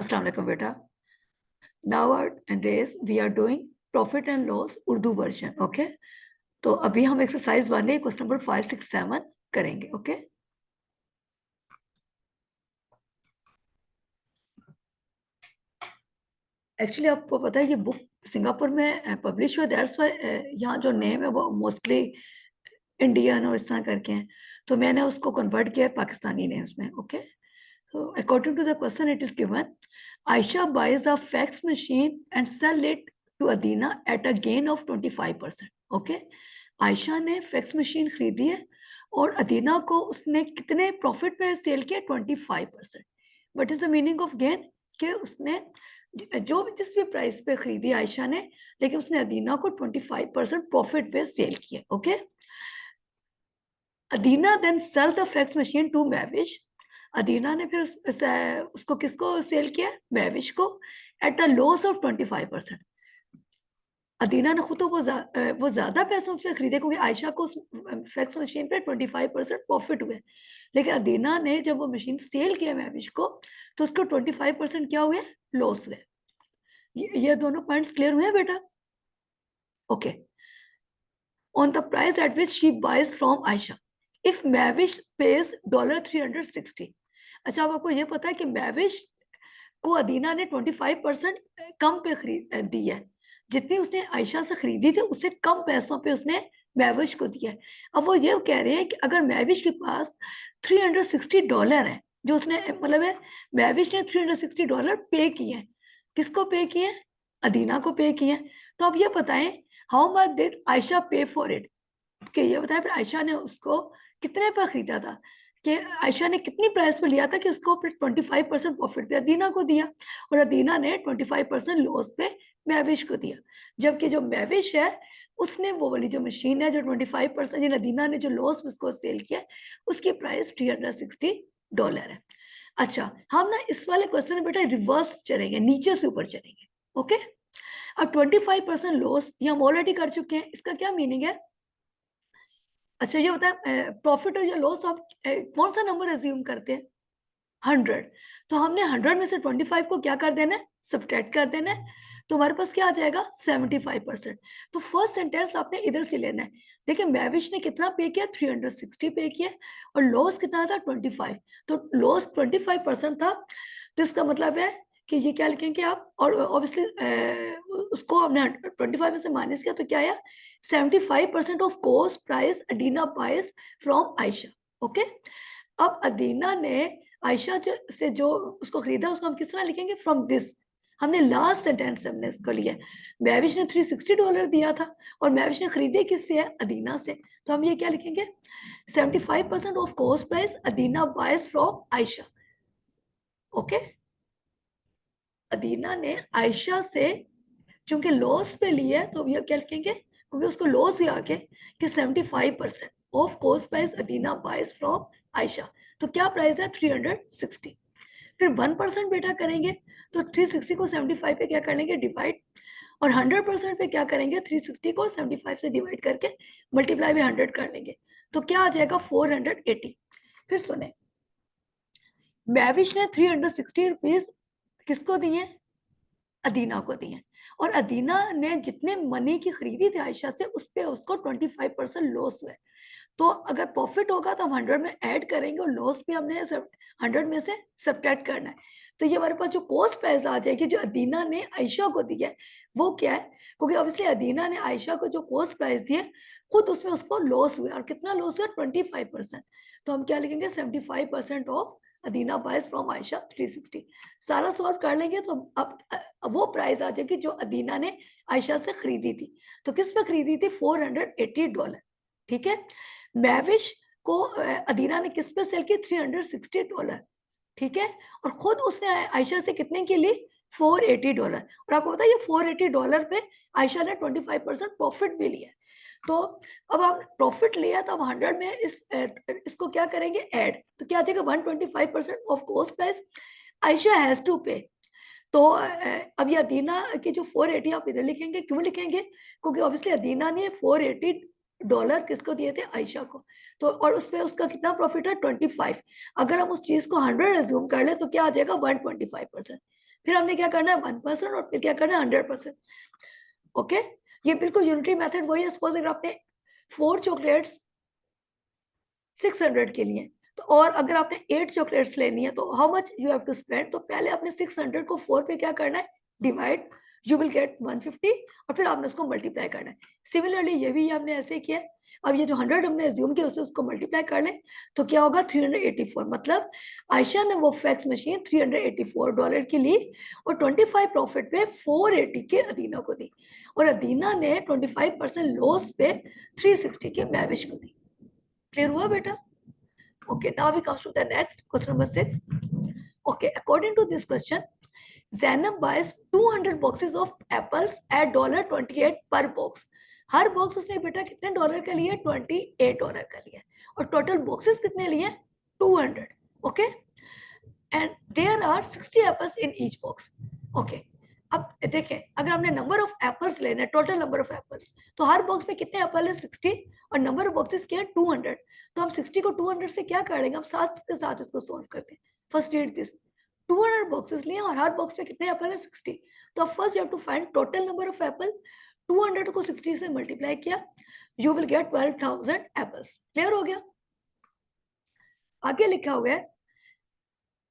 अस्सलाम वालेकुम बेटा। Nowadays we are doing profit and loss Urdu version. Okay, तो अभी हम एक्सरसाइज 1 क्वेश्चन नंबर 5, 6, 7 करेंगे। ओके, एक्चुअली आपको पता है ये बुक सिंगापुर में पब्लिश हुआ, दैट्स व्हाई यहाँ जो नेम है वो मोस्टली इंडियन और इस तरह करके हैं, तो मैंने उसको कन्वर्ट किया है पाकिस्तानी नेम्स में। Okay, so according to the question it is given, Aisha buys a fax machine and sell it to Adina at a gain of 25%. Okay, Ayesha ने फैक्स मशीन खरीदी है और अदीना को उसने कितने प्रॉफिट पे सेल किया? 25%। What is the meaning of gain? कि उसने जो जिस भी प्राइस पे खरीदी आयशा ने, लेकिन उसने अदीना को 25% प्रॉफिट पे सेल किया। Okay, Adina then sell the fax machine to Mavish. Adina ने फिर उसको किसको सेल किया? मैविश को, एट अ लॉस ऑफ 25%। अदीना ने खुद तो वो ज्यादा पैसों से खरीदे क्योंकि आयशा को फैक्स मशीन पे 25% प्रॉफिट हुए, लेकिन अदीना ने जब वो मशीन सेल किया मैविश को तो उसको 25% क्या हुए? लॉस हुए। ये दोनों पॉइंट्स क्लियर हुए बेटा? Okay, on the price at which she buys from Ayesha if Mavish pays $360। अच्छा, अब आपको ये पता है कि मैविश को अदीना ने 25% कम पे खरीद दी है, जितनी उसने आयशा से खरीदी थी उससे कम पैसों पे उसने मैविश को दिया है। अब वो ये कह रहे हैं कि अगर मैविश के पास $360 है, जो उसने मतलब है मैविश ने $360 पे किए हैं, किसको पे किए हैं? अदीना को पे किए हैं। तो अब ये बताएं हाउ मच डिड आयशा पे फॉर इट, कि ये बताएं फिर आयशा ने उसको कितने पर खरीदा था, कि आयशा ने कितनी प्राइस पे लिया था कि उसको फिर 25% प्रॉफिट पे अदीना को दिया और अदीना ने 25% लॉस पे मैविश को दिया। जबकि जो मैविश है उसने वो वाली जो मशीन है जो 25% जिन अदीना ने जो लॉस उसको सेल किया उसकी प्राइस $360 है। अच्छा, हम ना इस वाले क्वेश्चन में बेटा रिवर्स चलेंगे, नीचे से ऊपर चलेंगे। ओके, अब 25% लॉस ये हम ऑलरेडी कर चुके हैं, इसका क्या मीनिंग है? अच्छा, ये बताए प्रॉफिट और या लॉस आप कौन सा नंबर एज्यूम करते हैं? 100। तो हमने 100 में से 25 को क्या कर देना है? सब्ट्रैक्ट कर देना है, तो हमारे पास क्या आ जाएगा? 75%। तो फर्स्ट सेंटेंस आपने इधर से लेना है। देखिए मैविश ने कितना पे किया? 360 पे किया, और लॉस कितना था? 25। तो लॉस 25% था, तो इसका मतलब है कि ये क्या लिखेंगे आप? और ऑब्वियसली उसको हमने 25 में से माइनस किया तो क्या आया? 75% of cost price Adina buys from Ayesha. Okay, अब अदीना ने आयशा से जो उसको खरीदा उसको हम किस तरह लिखेंगे? From this. हमने लास्ट सेंटेंस हमने इसको लिया, मैविश ने $360 दिया था और मैविश ने खरीदे किससे? है अदीना से। तो हम ये क्या लिखेंगे? 75% of cost price Adina buys from Ayesha. Okay, Adina ने आयशा से चूंकि लॉस पे लिया है तो ये क्या लिखेंगे? क्योंकि उसको लॉस हुआ आगे कि 75% of cost price Adina buys from Ayesha. तो क्या प्राइस है? 360। फिर 1% बेटा करेंगे तो 360 को 75 पे क्या कर लेंगे? डिवाइड, और 100% पे क्या करेंगे? 360 को 75 से डिवाइड करके मल्टीप्लाई बाय 100 कर लेंगे, तो क्या आ जाएगा? 480। फिर सुने, मैविश ने 360 रुपीज किसको दिए? अदीना को दिए, और अदीना ने जितने मनी की खरीदी थी आयशा से उस पे उसको 25% लॉस हुए। तो अगर प्रॉफिट होगा तो हम 100 में ऐड करेंगे और लॉस भी हमने 100 में से सब्ट्रैक्ट करना है। तो ये हमारे पास जो कॉस्ट प्राइस आ जाएगी जो अदीना ने आयशा को दी है वो क्या है? क्योंकि ऑब्वियसली अदीना ने आयशा को जो कॉस्ट प्राइस दी है खुद उसमें उसको लॉस हुआ, और कितना लॉस हुआ? 25%। तो हम क्या लिखेंगे? 75% of Adina buys from Ayesha 360। सारा सॉल्व कर लेंगे तो अब वो प्राइस आ जाएगी जो अदीना ने आयशा से खरीदी थी। तो किस पे खरीदी थी? $480। ठीक है, मैविश को अदीना ने किस पे सेल की? $360। ठीक है, और खुद उसने आयशा से कितने की ली? $480। और आपको पता है ये $480 पे आयशा ने 25% प्रॉफिट भी लिया। तो अब आप प्रॉफिट लिया तो अब 100 में इसको क्या करेंगे? ऐड, तो क्या आ जाएगा? 125% of cost price Ayesha has to pay. तो अब ये अदीना की जो 480 आप इधर लिखेंगे, क्यों लिखेंगे? क्योंकि ऑब्वियसली अदीना ने $480 किसको दिए थे? आयशा को। तो और उस पर उसका कितना प्रॉफिट है? 25। अगर हम उस चीज को 100 एज्यूम कर ले तो क्या आ जाएगा? 125%। फिर हमने क्या करना है 1% और फिर क्या करना है 100%। ओके, ये बिल्कुल यूनिटरी मेथड वही है। सपोज अगर आपने 4 चॉकलेट्स 600 के लिए, तो और अगर आपने 8 चॉकलेट्स लेनी है तो how much you have to spend, तो पहले आपने 600 को 4 पे क्या करना है डिवाइड, यू विल गेट 150 और फिर आपने उसको मल्टीप्लाई करना है। सिमिलरली ये भी हमने ऐसे किया। अब ये जो 100 हमने एज्यूम किया उससे उसको मल्टीप्लाई कर लें तो क्या होगा 384, मतलब आयशा ने वो फैक्स मशीन $384 की ली और 25 प्रॉफिट पे 480 के अदीना को दी और अदीना ने 25% लॉस पे 360 के मैविश को दी। क्लियर हुआ बेटा? Okay, now we come to the next question number 6. Okay, according to this question, Zainab buys 200 boxes of apples at $28 per box. Her box उसने बेटा कितने डॉलर का लिया? $28 का लिया और टोटल बॉक्सेस कितने लिए? 200. Okay, and there are 60 apples in each box. Okay, अब देखें अगर हमने नंबर ऑफ एप्पल्स लेना है, टोटल नंबर ऑफ एप्पल्स, तो हर बॉक्स में कितने एप्पल है? 60 और नंबर ऑफ बॉक्सेस क्या है? 200। तो हम 60 को 200 से क्या कर लेंगे? हम साथ के साथ इसको सॉल्व करते हैं। फर्स्ट रीड दिस, 200 बॉक्सेस लिए और हर बॉक्स में कितने एप्पल है? 60। तो अब first you have to find total number of apple. 200 को 60 से मल्टीप्लाई किया, you will get 12,000 apples. Clear हो गया? आगे लिखा हुआ है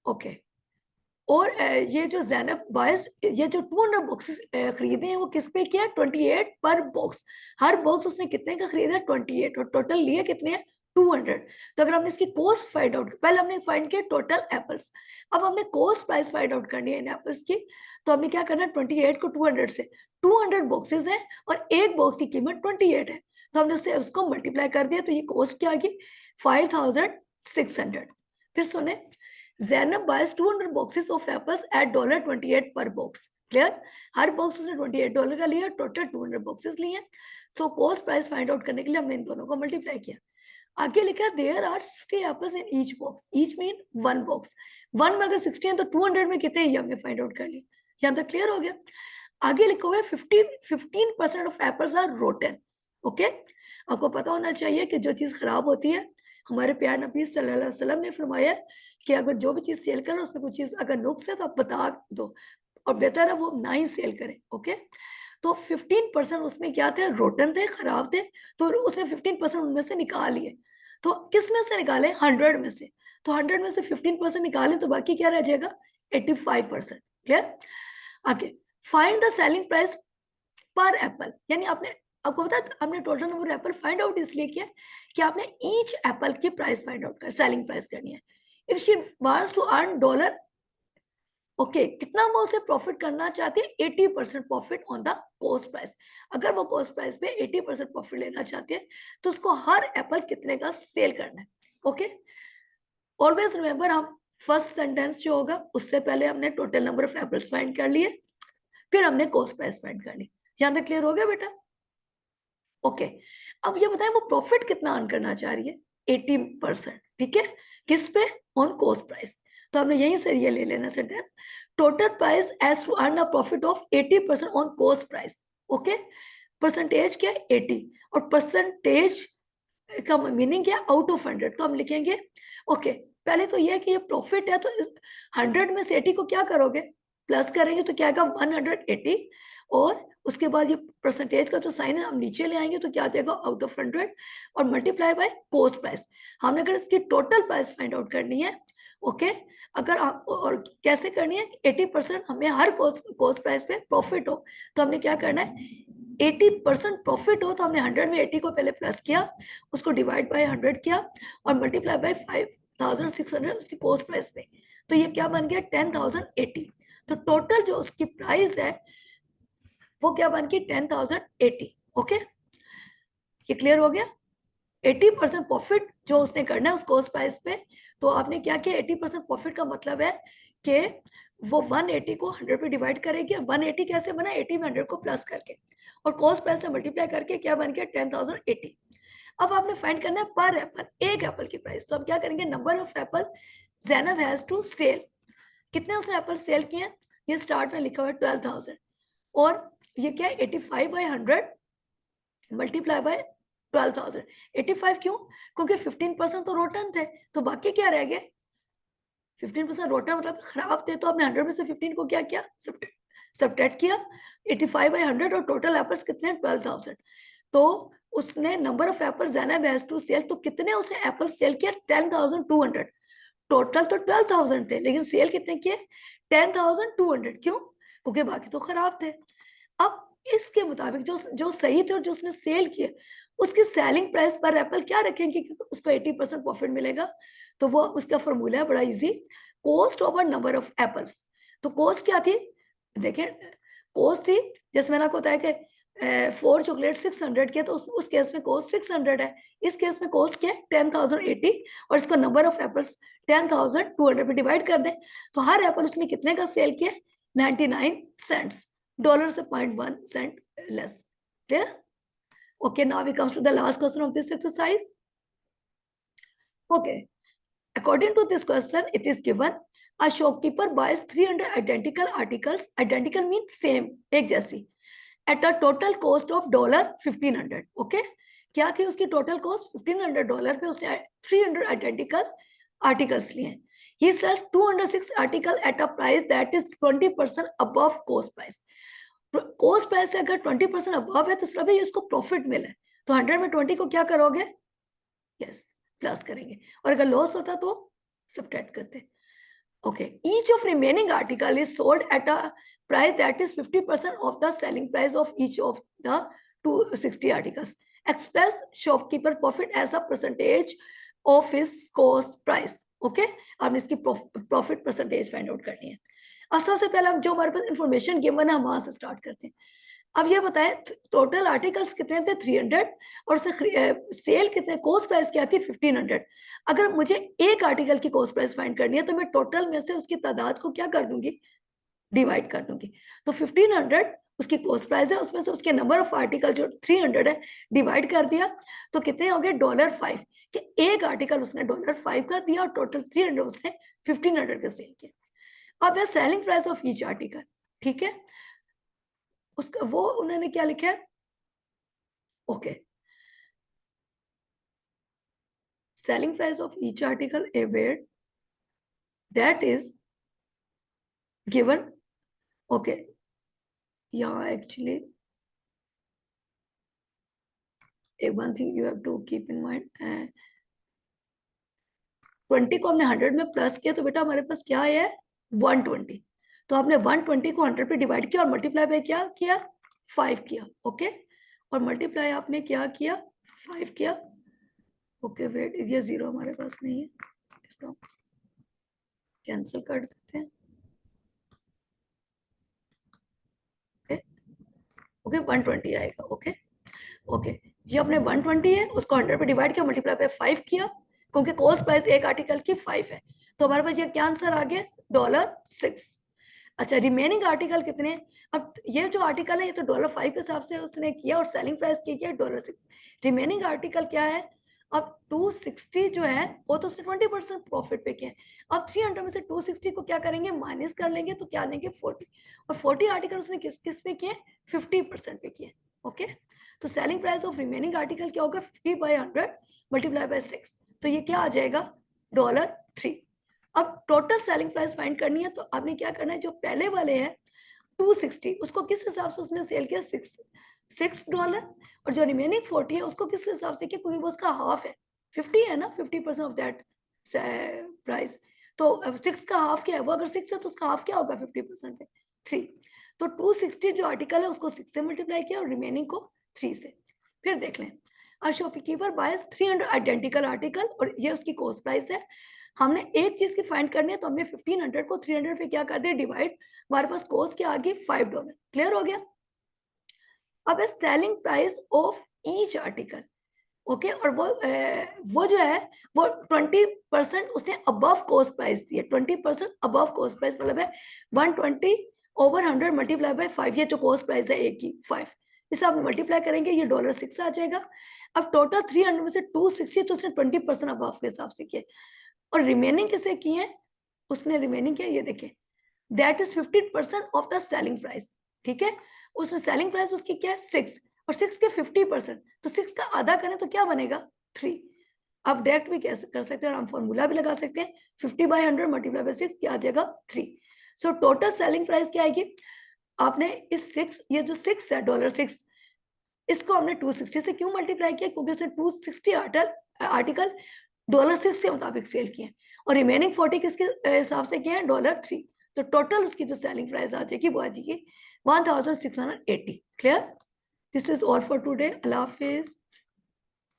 ओके, और ये जो ज़ैनब बायस ये जो 200 बॉक्सेस खरीदे हैं वो किस पे किया? 28 पर बॉक्स। हर बॉक्स उसने कितने का खरीदा? 28 और टोटल लिए कितने हैं? 200। तो अगर हमने इसकी कॉस्ट फाइंड आउट, पहले हमने फाइंड किया टोटल एप्पल्स, अब हमने कॉस्ट प्राइस फाइंड आउट करनी है इन एप्पल्स की। तो हमने क्या करना है 28 को 200 से, 200 बॉक्सेस है और एक बॉक्स की कीमत 28 है, तो हमने उससे उसको मल्टीप्लाई कर दिया तो ये कॉस्ट क्या आ गई? 5,600। फिर सुने, Zainab buys 200 boxes of apples at $28 per box. Clear? Her box उसने $28 का लिया, टोटल 200 बॉक्सेस लिए। So cost price find out करने के लिए हमने इन दोनों को मल्टीप्लाई किया। आगे लिखा there are 60 apples in each box, each mean one box. One में अगर 60 है तो 200 में कितने ये हमने फाइंड आउट कर लिया। यहाँ तक क्लियर हो गया? आगे लिखा हुआ है 15% of apples are rotten. Okay, आपको पता होना चाहिए कि जो चीज खराब होती है, हमारे प्यार नबी सल्लल्लाहु अलैहि वसल्लम ने फरमाया कि अगर जो भी चीज सेल करो उसमें कुछ चीज अगर नुक्स है तो आप बता दो और बेहतर है वो ना ही सेल करें। ओके, तो 15% उसमें क्या थे? रोटन थे, खराब थे, तो उसने 15% उनमें से निकाल लिए। तो किस में से निकाले? 100 में से। तो 100 में से 15% निकाले तो बाकी क्या रह जाएगा? 85%। क्लियर? आगे, find the selling price per apple, यानी आपने, आपको पता है हमने total number apple find out इसलिए किया कि आपने ईच एप्पल की प्राइस फाइंड आउट कर, सेलिंग प्राइस करनी है। If she wants to earn dollar, okay, कितना वो उसे प्रॉफिट करना चाहती है? 80% profit on the cost price. अगर वो कॉस्ट प्राइस पे 80% प्रॉफिट लेना चाहती है तो उसको हर एप्पल कितने का सेल करना है। ओके, ऑलवेज रिमेंबर, हम फर्स्ट सेंटेंस जो होगा उससे पहले हमने total number of apples find कर लिए, फिर हमने कॉस्ट प्राइस फाइंड कर ली। यहां तक क्लियर हो गया बेटा? ओके, अब ये बताएं वो प्रॉफिट कितना अर्न करना चाह रही है? 80%। ठीक है, किस पे? On cost price. तो हमने यहीं से ये ले लेना sentence, total price as to earn a profit of 80% on cost price. Okay, percentage क्या है? 80, और परसेंटेज का मीनिंग क्या है? Out of 100। तो हम लिखेंगे ओके, पहले तो ये है कि ये प्रॉफिट है, तो 100 में से 80 को क्या करोगे? प्लस करेंगे तो क्या आएगा? 180, और उसके बाद ये परसेंटेज का जो साइन है हम नीचे ले आएंगे तो क्या आ जाएगा? आउट ऑफ 100 और मल्टीप्लाई बाय कॉस्ट प्राइस। हमने अगर इसकी टोटल प्राइस फाइंड आउट करनी है, ओके, अगर आप और कैसे करनी है? 80% हमें हर कॉस्ट प्राइस पे प्रॉफिट हो, तो हमने क्या करना है? 80% प्रॉफिट हो तो हमने 100 में 80 को पहले प्लस किया, उसको डिवाइड बाय 100 किया और मल्टीप्लाई बाय 5,600 उसकी कॉस्ट प्राइस पे, तो ये क्या बन गया? 10,080। तो टोटल जो उसकी प्राइस है वो क्या बन गई? 10,080। ओके, ये क्लियर हो गया? 80% प्रॉफिट जो उसने करना है उस कॉस्ट प्राइस पे, तो आपने क्या किया? 80% प्रॉफिट का मतलब है कि वो 180 को 100 पे डिवाइड करेगी। 180 कैसे बना? 80 में 100 को प्लस करके, और कॉस्ट प्राइस से मल्टीप्लाई करके क्या बन गया? 10,080। अब आपने फाइंड करना है पर एप्पल, एक एप्पल की प्राइस। तो हम क्या करेंगे? Number of apple Zainab has to sell, कितने उसने एप्पल सेल किए हैं? ये स्टार्ट में लिखा हुआ है 12,000, और ये क्या है? 85/100 मल्टीप्लाई बाय 12,000। 85 क्यों? क्योंकि 15% तो रोटन थे, तो बाकी क्या रह गए? 15% रोटा मतलब खराब थे, तो आपने 100 में से 15 को क्या किया, सब्ट्रैक्ट किया। 85/100 और टोटल एप्पल्स कितने, 12,000। तो उसने number of apples Zainab has to sell, तो कितने उसने एप्पल सेल किया, 10,200। टोटल तो 12,000 थे, लेकिन सेल कितने किए, 10,200। क्यों, क्योंकि बाकी तो खराब थे। अब इसके मुताबिक जो जो सही थे और जो उसने सेल किए, उसकी सेलिंग प्राइस पर एप्पल क्या रखेंगे कि उसको 80% प्रॉफिट मिलेगा। तो वो उसका फॉर्मूला है बड़ा easy, cost over number of apples. तो कॉस्ट क्या थी, देखें, कॉस्ट थी, जैसे मैंने आपको बताया कि 4 चॉकलेट 600 के, तो उस केस में कॉस्ट 600 है। इस केस में कॉस्ट क्या है, 10,080, और इसको नंबर ऑफ एप्पल्स 10,200 पे डिवाइड कर दें, तो हर एप्पल उसने कितने का सेल किया, 99 सेंट्स, डॉलर से 0.1 cent less. Clear? Okay, now we comes to the last question of this exercise. Okay, according to this question, it is given a shopkeeper buys 300 identical articles. Identical means same, एक जैसी, at a total cost of $1,500. Okay, क्या थी उसकी total cost, $1,500 पे उसने 300 identical articles लिए। He sells 206 article at a price that is 20% above cost price. Cost price से अगर 20% अबव है तो इसका भी इसको प्रॉफिट मिला है, तो 100 में 20 को क्या करोगे, यस, प्लस करेंगे, और अगर लॉस होता तो सब्ट्रैक्ट करते। Okay, each of remaining article is sold at a price that is 50% of the selling price of each of the 260 articles. Express shopkeeper profit as a percentage of his cost price. Okay, आपने इसकी profit percentage find out करनी है। अब सबसे पहले हम जो हमारे पास इंफॉर्मेशन गिवन है हम वहां से स्टार्ट करते हैं। अब ये बताएं टोटल आर्टिकल्स कितने थे, 300, और सेल कितने, कॉस्ट प्राइस क्या थी, 1500। अगर मुझे एक आर्टिकल की कॉस्ट प्राइस फाइंड करनी है तो मैं टोटल में से उसकी तादाद को क्या कर दूंगी, डिवाइड कर दूंगी। तो 1500 उसकी कॉस्ट प्राइस है, उसमें से उसके नंबर ऑफ आर्टिकल जो 300 है डिवाइड कर दिया, तो कितने हो गए, $5 कि एक आर्टिकल उसने $5 का दिया और टोटल 300 उसने 1500 का सेल किया। अब है selling price of each article, ठीक है, उसका वो उन्होंने क्या लिखा है, okay, selling price of each article a wait that is given. Okay, यहाँ एक्चुअली एक one thing you have to keep in mind, 20 को हमने 100 में प्लस किया तो बेटा हमारे पास क्या है, 120। तो आपने 120 को 100 पे डिवाइड किया और मल्टीप्लाई पे क्या किया, 5 किया। ओके, और मल्टीप्लाई आपने क्या किया, 5 किया। ओके वेट, ये 0 हमारे पास नहीं है, इसको कैंसिल कर देते हैं। ओके ओके, 120 आएगा। ओके ओके, ये अपने 120 है, उसको 100 पे डिवाइड किया, मल्टीप्लाई पे 5 किया, क्योंकि कॉस्ट प्राइस एक आर्टिकल की 5 है, तो हमारे पास ये क्या आंसर आ गया, $6। अच्छा, रिमेनिंग आर्टिकल कितने, अब ये जो आर्टिकल है ये तो $5 के हिसाब से उसने किया और सेलिंग प्राइस की है $6। रिमेनिंग आर्टिकल क्या है, अब 260 जो है वो तो उसने 20% प्रॉफिट पे किया है। अब 300 में से 260 को क्या करेंगे, माइनस कर लेंगे, तो क्या देंगे, 40, और 40 आर्टिकल उसने किस किस पे किए, 50% पे किए। ओके, तो selling price of remaining article क्या होगा, 50/100 मल्टीप्लाई बाय 6, तो ये क्या आ जाएगा, $3। अब टोटल सेलिंग प्राइस फाइंड करनी है, तो आपने क्या करना है, जो पहले वाले हैं 260 उसको किस हिसाब से उसने सेल किया, $6, और जो रिमेनिंग 40 है उसको किस हिसाब से किया, क्योंकि वो उसका हाफ है, 50 है ना, 50% ऑफ दैट प्राइस, तो 6 का हाफ क्या है, वो अगर 6 है तो उसका हाफ क्या होगा 50% पे, 3। तो 260 जो आर्टिकल है उसको 6 से मल्टीप्लाई किया और रिमेनिंग को 3 से। फिर देख लें, शॉपकीपर बायस 300 आइडेंटिकल आर्टिकल, और ये उसकी कॉस्ट प्राइस है। हमने एक चीज की फाइंड करनी है, तो हमने 1500 को 300 पे क्या कर दिया, डिवाइड, हमारे पास कॉस्ट क्या आ गई, $5। क्लियर हो गया। अब है selling price of each article. Okay, और वो जो है वो 20% उसने अबव कॉस्ट प्राइस दी है, 20% अबव कॉस्ट प्राइस मतलब है 120/100 मल्टीप्लाई बाय 5, ये जो कॉस्ट प्राइस है एक की 5, इसे आप मल्टीप्लाई करेंगे ये $6 आ जाएगा। अब टोटल 300 में से 260 तो उसने 20% अबव के हिसाब से किए, और रिमेनिंग किसे किए, उसने रिमेनिंग किया, ये देखिए, that is 15% of the selling price. ठीक है, उसमें सेलिंग प्राइस उसकी क्या है, 6, और 6 के 50%, तो 6 का आधा करें तो क्या बनेगा, 3। आप डायरेक्ट भी कैसे कर सकते हैं और हम फॉर्मूला भी लगा सकते हैं 50/100 मल्टीप्लाई बाय 6 क्या आ जाएगा 3। सो टोटल सेलिंग प्राइस क्या आएगी, आपने इस 6 ये जो 6 है $6 इसको हमने 260 से क्यों मल्टीप्लाई किया, क्योंकि उसने 260 आर्टिकल $6 के मुताबिक सेल किए और रिमेनिंग 40 किसके हिसाब से किए हैं $3। तो टोटल उसकी जो सेलिंग प्राइस आ जाएगी वो आ जाएगी 1680। Clear? This is all for today. Allah Hafiz.